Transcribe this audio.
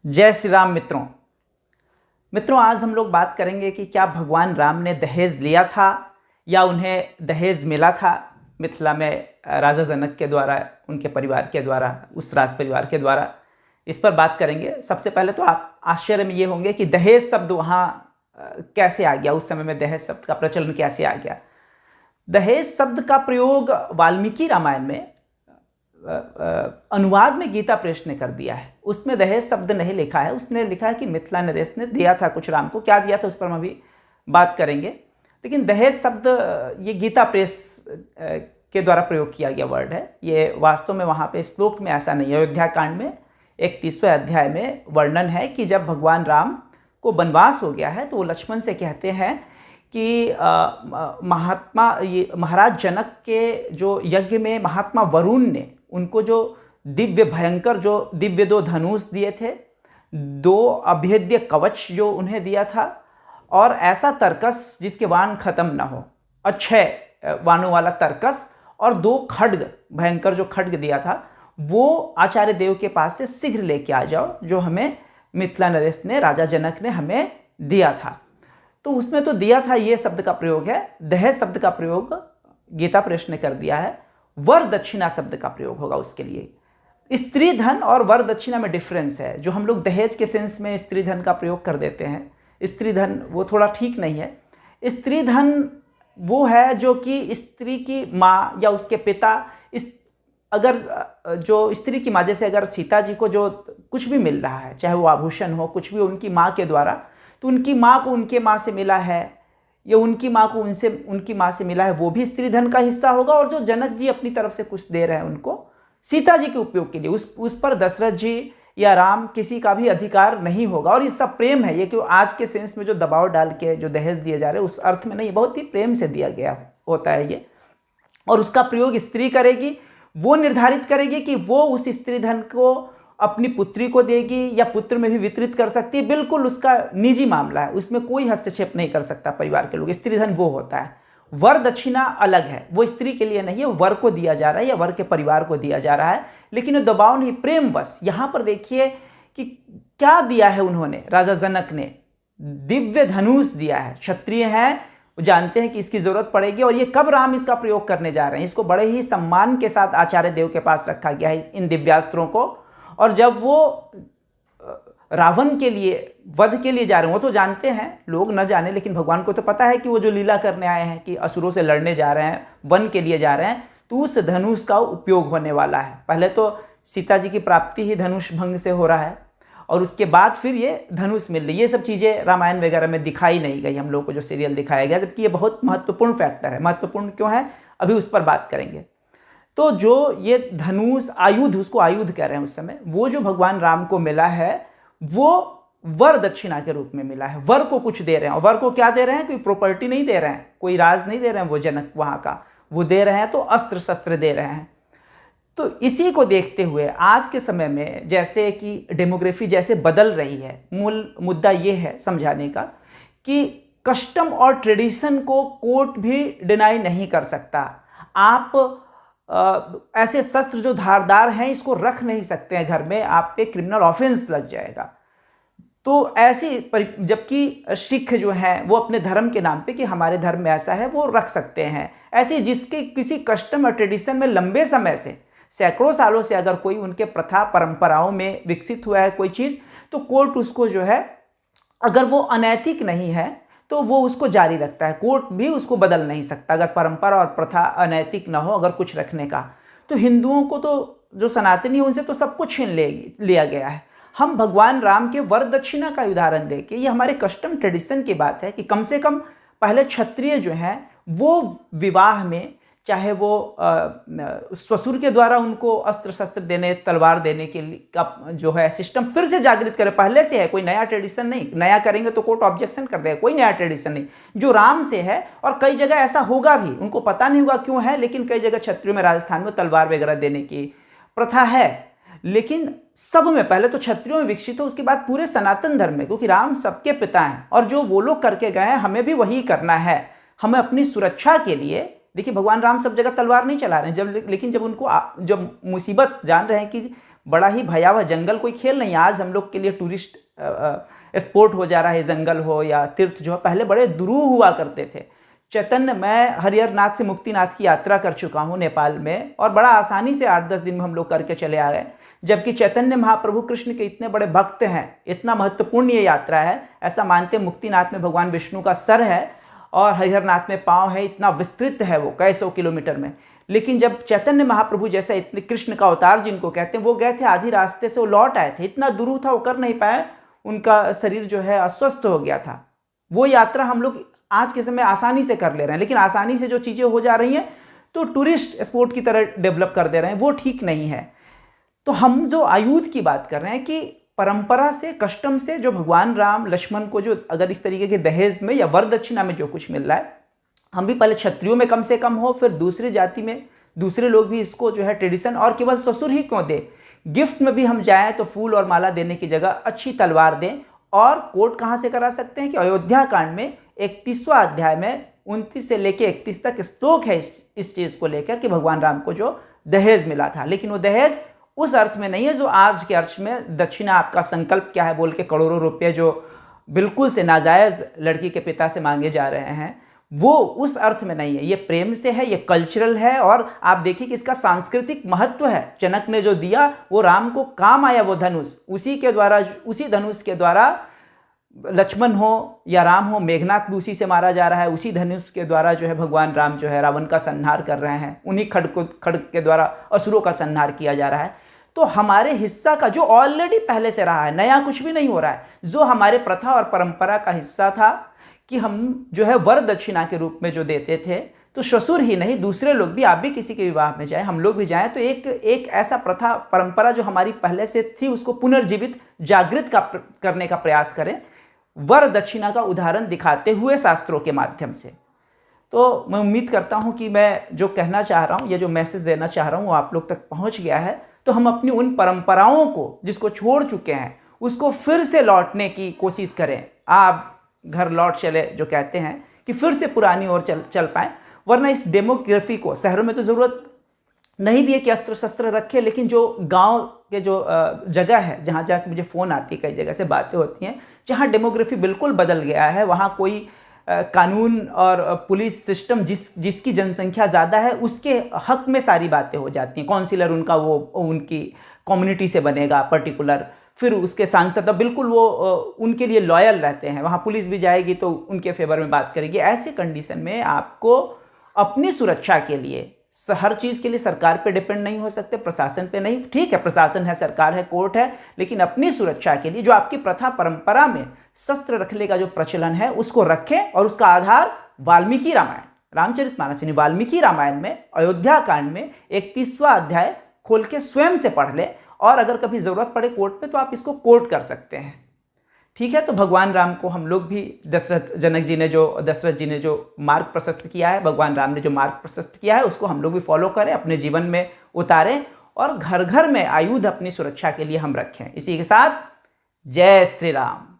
जय श्री राम मित्रों। आज हम लोग बात करेंगे कि क्या भगवान राम ने दहेज लिया था या उन्हें दहेज मिला था मिथिला में राजा जनक के द्वारा, उनके परिवार के द्वारा, उस राज परिवार के द्वारा। इस पर बात करेंगे। सबसे पहले तो आप आश्चर्य में ये होंगे कि दहेज शब्द वहाँ कैसे आ गया, उस समय में दहेज शब्द का प्रचलन कैसे आ गया। दहेज शब्द का प्रयोग वाल्मीकि रामायण में अनुवाद में गीता प्रेस ने कर दिया है। उसमें दहेज शब्द नहीं लिखा है, उसने लिखा है कि मिथिला नरेश ने दिया था कुछ राम को। क्या दिया था उस पर हम अभी बात करेंगे, लेकिन दहेज शब्द ये गीता प्रेस के द्वारा प्रयोग किया गया वर्ड है। ये वास्तव में वहाँ पे श्लोक में ऐसा नहीं है। अयोध्या कांड में 31वें अध्याय में वर्णन है कि जब भगवान राम को वनवास हो गया है तो वो लक्ष्मण से कहते हैं कि महाराज जनक के जो यज्ञ में महात्मा वरुण ने उनको जो दिव्य भयंकर जो दिव्य 2 धनुष दिए थे, 2 अभेद्य कवच जो उन्हें दिया था, और ऐसा तरकस जिसके बाण खत्म ना हो, अक्षय बाणों वाला तरकस, और 2 खड्ग, भयंकर जो खड्ग दिया था, वो आचार्य देव के पास से शीघ्र लेके आ जाओ, जो हमें मिथिला नरेश ने, राजा जनक ने हमें दिया था। तो उसमें तो दिया था ये शब्द का प्रयोग है। दहेज शब्द का प्रयोग गीता प्रेस ने कर दिया है। वर दक्षिणा शब्द का प्रयोग होगा उसके लिए। स्त्री धन और वर दक्षिणा में डिफरेंस है। जो हम लोग दहेज के सेंस में स्त्री धन का प्रयोग कर देते हैं, स्त्री धन वो थोड़ा ठीक नहीं है। स्त्री धन वो है जो कि स्त्री की माँ या उसके पिता, अगर जो स्त्री की माँ, जैसे अगर सीता जी को जो कुछ भी मिल रहा है, चाहे वो आभूषण हो, कुछ भी उनकी माँ के द्वारा, तो उनकी माँ को उनके माँ से मिला है या उनकी माँ को उनकी माँ से मिला है, वो भी स्त्री धन का हिस्सा होगा। और जो जनक जी अपनी तरफ से कुछ दे रहे हैं उनको सीता जी के उपयोग के लिए, उस पर दशरथ जी या राम किसी का भी अधिकार नहीं होगा। और ये सब प्रेम है। ये कि आज के सेंस में जो दबाव डाल के जो दहेज दिए जा रहे हैं उस अर्थ में नहीं, बहुत ही प्रेम से दिया गया होता है ये। और उसका प्रयोग स्त्री करेगी, वो निर्धारित करेगी कि वो उस स्त्री धन को अपनी पुत्री को देगी या पुत्र में भी वितरित कर सकती है। बिल्कुल उसका निजी मामला है, उसमें कोई हस्तक्षेप नहीं कर सकता परिवार के लोग। स्त्री धन वो होता है। वर दक्षिणा अलग है, वो स्त्री के लिए नहीं है, वर को दिया जा रहा है या वर के परिवार को दिया जा रहा है, लेकिन वो दबाव नहीं, प्रेमवश। यहाँ पर देखिए कि क्या दिया है उन्होंने, राजा जनक ने दिव्य धनुष दिया है। क्षत्रिय हैं, जानते हैं कि इसकी जरूरत पड़ेगी। और ये कब राम इसका प्रयोग करने जा रहे हैं, इसको बड़े ही सम्मान के साथ आचार्य देव के पास रखा गया है इन दिव्यास्त्रों को। और जब वो रावण के लिए, वध के लिए जा रहे हैं, वो तो जानते हैं, लोग न जाने, लेकिन भगवान को तो पता है कि वो जो लीला करने आए हैं, कि असुरों से लड़ने जा रहे हैं, वन के लिए जा रहे हैं, तो उस धनुष का उपयोग होने वाला है। पहले तो सीता जी की प्राप्ति ही धनुष भंग से हो रहा है, और उसके बाद फिर ये धनुष मिल रही। ये सब चीज़ें रामायण वगैरह में दिखाई नहीं गई हम लोग को, जो सीरियल दिखाया गया, जबकि ये बहुत महत्वपूर्ण फैक्टर है। महत्वपूर्ण क्यों है, अभी उस पर बात करेंगे। तो जो ये धनुष आयुध, उसको आयुध कह रहे हैं उस समय, वो जो भगवान राम को मिला है वो वर दक्षिणा के रूप में मिला है। वर को कुछ दे रहे हैं, और वर को क्या दे रहे हैं, कोई प्रॉपर्टी नहीं दे रहे हैं, कोई राज नहीं दे रहे हैं वो जनक वहाँ का, वो दे रहे हैं तो अस्त्र शस्त्र दे रहे हैं। तो इसी को देखते हुए आज के समय में जैसे कि डेमोग्राफी जैसे बदल रही है, मूल मुद्दा ये है समझाने का कि कस्टम और ट्रेडिशन को कोर्ट भी डिनाई नहीं कर सकता। आप ऐसे शस्त्र जो धारदार हैं इसको रख नहीं सकते हैं घर में, आप पे क्रिमिनल ऑफेंस लग जाएगा। तो ऐसी, जबकि सिख जो हैं वो अपने धर्म के नाम पे कि हमारे धर्म में ऐसा है, वो रख सकते हैं। ऐसे जिसके किसी कस्टम और ट्रेडिशन में लंबे समय से, सैकड़ों सालों से अगर कोई उनके प्रथा परंपराओं में विकसित हुआ है कोई चीज़, तो कोर्ट उसको जो है, अगर वो अनैतिक नहीं है तो वो उसको जारी रखता है। कोर्ट भी उसको बदल नहीं सकता अगर परंपरा और प्रथा अनैतिक ना हो, अगर कुछ रखने का। तो हिंदुओं को तो जो सनातनी है उनसे तो सब कुछ छीन लिया गया है। हम भगवान राम के वर दक्षिणा का उदाहरण देके, ये हमारे कस्टम ट्रेडिशन की बात है कि कम से कम पहले क्षत्रिय जो हैं वो विवाह में, चाहे वो ससुर के द्वारा उनको अस्त्र शस्त्र देने, तलवार देने के लिए का जो है सिस्टम फिर से जागृत करे। पहले से है, कोई नया ट्रेडिशन नहीं। नया करेंगे तो कोर्ट ऑब्जेक्शन कर देगा, कोई नया ट्रेडिशन नहीं, जो राम से है। और कई जगह ऐसा होगा भी, उनको पता नहीं होगा क्यों है, लेकिन कई जगह क्षत्रियों में, राजस्थान में तलवार वगैरह देने की प्रथा है। लेकिन सब में पहले तो क्षत्रियों में विकसित हो, उसके बाद पूरे सनातन धर्म में, क्योंकि राम सबके पिता हैं और जो वो लोग करके गए हैं हमें भी वही करना है। हमें अपनी सुरक्षा के लिए, देखिए भगवान राम सब जगह तलवार नहीं चला रहे हैं, लेकिन जब उनको जब मुसीबत जान रहे हैं कि बड़ा ही भयावह जंगल कोई खेल नहीं, आज हम लोग के लिए टूरिस्ट स्पोर्ट हो जा रहा है, जंगल हो या तीर्थ जो है, पहले बड़े दुरूह हुआ करते थे। चैतन्य, मैं हरिहरनाथ से मुक्तिनाथ की यात्रा कर चुका हूँ नेपाल में, और बड़ा आसानी से 8-10 दिन में हम लोग करके चले आ गए। जबकि चैतन्य महाप्रभु कृष्ण के इतने बड़े भक्त हैं, इतना महत्वपूर्ण ये यात्रा है, ऐसा मानते हैं मुक्तिनाथ में भगवान विष्णु का सर है और हरिहरनाथ में पाँव है, इतना विस्तृत है वो कई 100 किलोमीटर में। लेकिन जब चैतन्य महाप्रभु जैसा इतने कृष्ण का अवतार जिनको कहते हैं, वो गए थे आधी रास्ते से, वो लौट आए थे, इतना दूर था वो कर नहीं पाए, उनका शरीर जो है अस्वस्थ हो गया था। वो यात्रा हम लोग आज के समय आसानी से कर ले रहे हैं, लेकिन आसानी से जो चीज़ें हो जा रही हैं तो टूरिस्ट स्पोर्ट की तरह डेवलप कर दे रहे हैं, वो ठीक नहीं है। तो हम जो आयुध की बात कर रहे हैं कि परंपरा से, कस्टम से जो भगवान राम लक्ष्मण को जो अगर इस तरीके के दहेज में या वरदक्षिणा में जो कुछ मिल रहा है, हम भी पहले क्षत्रियों में कम से कम हो, फिर दूसरी जाति में दूसरे लोग भी इसको जो है ट्रेडिशन, और केवल ससुर ही क्यों दे, गिफ्ट में भी हम जाएं तो फूल और माला देने की जगह अच्छी तलवार दें। और कोर्ट कहाँ से करा सकते हैं कि अयोध्या कांड में 31वां अध्याय में 29 से लेकर 31 तक श्लोक है इस चीज़ को लेकर कि भगवान राम को जो दहेज मिला था, लेकिन वो दहेज उस अर्थ में नहीं है जो आज के अर्थ में दक्षिणा आपका संकल्प क्या है बोल के करोड़ों रुपये जो बिल्कुल से नाजायज़ लड़की के पिता से मांगे जा रहे हैं, वो उस अर्थ में नहीं है। ये प्रेम से है, ये कल्चरल है, और आप देखिए कि इसका सांस्कृतिक महत्व है। जनक ने जो दिया वो राम को काम आया, वो धनुष, उसी के द्वारा, उसी धनुष के द्वारा लक्ष्मण हो या राम हो, मेघनाथ भी उसी से मारा जा रहा है, उसी धनुष के द्वारा जो है भगवान राम जो है रावण का संहार कर रहे हैं, उन्हीं खड्ग के द्वारा असुरों का संहार किया जा रहा है। तो हमारे हिस्सा का जो ऑलरेडी पहले से रहा है, नया कुछ भी नहीं हो रहा है, जो हमारे प्रथा और परंपरा का हिस्सा था कि हम जो है वर दक्षिणा के रूप में जो देते थे, तो ससुर ही नहीं दूसरे लोग भी, आप भी किसी के विवाह में जाएं, हम लोग भी जाएं, तो एक ऐसा प्रथा परंपरा जो हमारी पहले से थी उसको पुनर्जीवित जागृत करने का प्रयास करें, वर दक्षिणा का उदाहरण दिखाते हुए शास्त्रों के माध्यम से। तो मैं उम्मीद करता हूं कि मैं जो कहना चाह रहा हूं, ये जो मैसेज देना चाह रहा हूं वो आप लोग तक पहुंच गया है। तो हम अपनी उन परंपराओं को जिसको छोड़ चुके हैं उसको फिर से लौटने की कोशिश करें। आप घर लौट चले जो कहते हैं कि फिर से पुरानी ओर चल पाएँ, वरना इस डेमोग्राफी को, शहरों में तो ज़रूरत नहीं भी है कि अस्त्र शस्त्र रखे, लेकिन जो गांव के जो जगह है जहाँ जहाँ से मुझे फ़ोन आती है, कई जगह से बातें होती हैं जहाँ डेमोग्राफी बिल्कुल बदल गया है, वहाँ कोई कानून और पुलिस सिस्टम जिसकी जनसंख्या ज़्यादा है उसके हक में सारी बातें हो जाती हैं। काउंसिलर उनका वो उनकी कम्युनिटी से बनेगा पर्टिकुलर, फिर उसके सांसद बिल्कुल वो उनके लिए लॉयल रहते हैं, वहाँ पुलिस भी जाएगी तो उनके फेवर में बात करेगी। ऐसे कंडीशन में आपको अपनी सुरक्षा के लिए हर चीज़ के लिए सरकार पे डिपेंड नहीं हो सकते, प्रशासन पे नहीं। ठीक है, प्रशासन है, सरकार है, कोर्ट है, लेकिन अपनी सुरक्षा के लिए जो आपकी प्रथा परंपरा में शस्त्र रखने का जो प्रचलन है उसको रखें, और उसका आधार वाल्मीकि रामायण, रामचरितमानस यानी वाल्मीकि रामायण में अयोध्या कांड में 31वां अध्याय खोल के स्वयं से पढ़ लें, और अगर कभी ज़रूरत पड़े कोर्ट पे तो आप इसको कोर्ट कर सकते हैं। ठीक है, तो भगवान राम को हम लोग भी दशरथ जी ने जो मार्ग प्रशस्त किया है, भगवान राम ने जो मार्ग प्रशस्त किया है उसको हम लोग भी फॉलो करें, अपने जीवन में उतारें, और घर घर में आयुध अपनी सुरक्षा के लिए हम रखें। इसी के साथ जय श्री राम।